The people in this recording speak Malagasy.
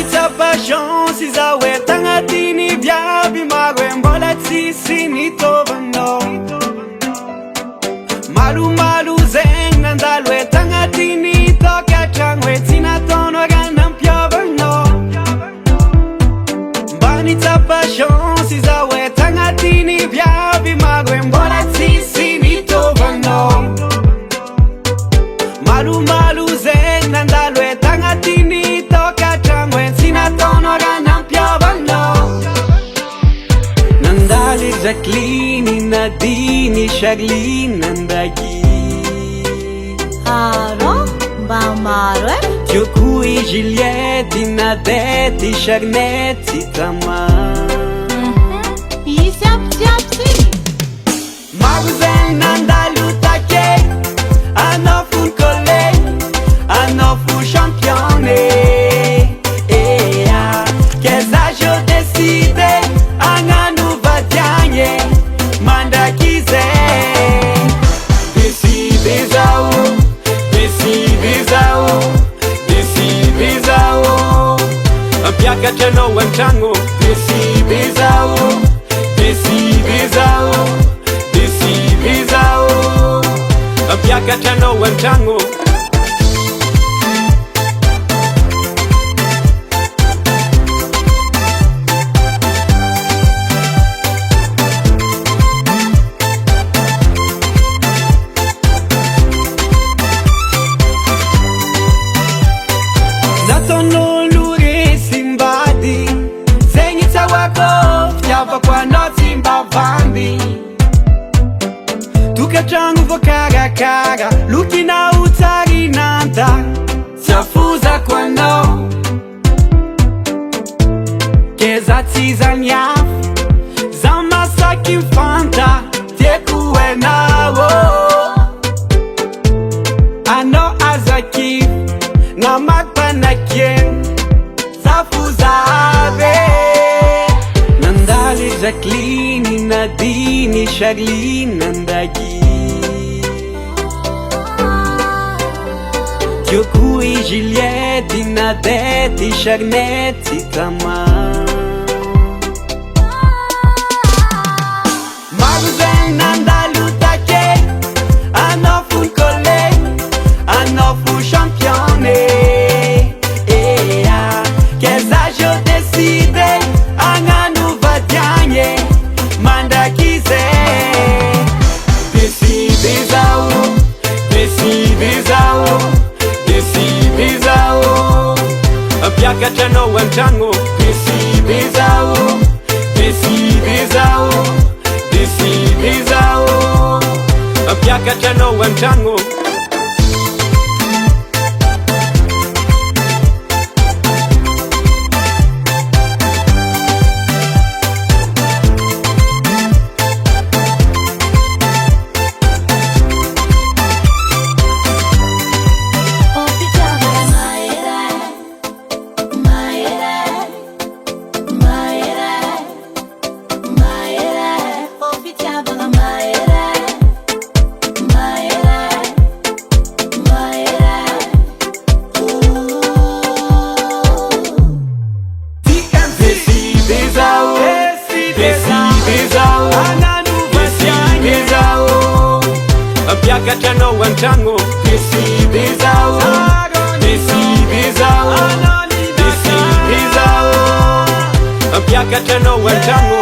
Manita passion si zawe tangatini biabi magwe mbola tsisi nitovano Malu malu zeng nandalwe tangatini toka changwe tina tono ganam piovano Manita passion si zawe tangatini biabi magwe mbola tsisi nitovano Malu malu zeng nandalwe tangatini toka changwe tina tono ganam piovano Nandali Jacqueline, Nadine, Charline, Nandagi Aro, Bamaro Tiocui, Giuliette, Nadette, Charnette, Tama Isiap-siap-si Maguzen, Nandalu, Take Anofu, Collé Anofu, Championne Kezajo, Decide Anganu, Vatianye Mandakize Decide, Zao Decide, Zao Decide, Zao Ampiaka chano wanchango Decide, Zao Decide, Zao Decide, Zao Ampiaka chano wanchango Zatono lure simbadi Zenyita wako Fyava kwa noti mbavambi Tuka changu vokara kara Lukina utari nanda Safuza kwa no Keza tiza nyaf Zamasa kimfanta Tekuwe nawo Ano azaki Na makpa na kien Safuzave Nandali Jacqueline, Nadine, Charline, Nandagi Tiocui, Giuliette, Nadette, Charnette, Tama Maguzen, Nandalu, Take Anofu, Collé Anofu, Championne Kezajo, Decide Anganu, Vatianye Mandakize Decide, Zao Decide, Zao Decide, Zao Ampiaka chano wanchango Decide, Zao Decide, Zao Decide, Zao Ampiaka chano wanchango Ampiaka chano wanchango Decide, Zao Decide, Zao Decide, Zao Ampiaka chano wanchango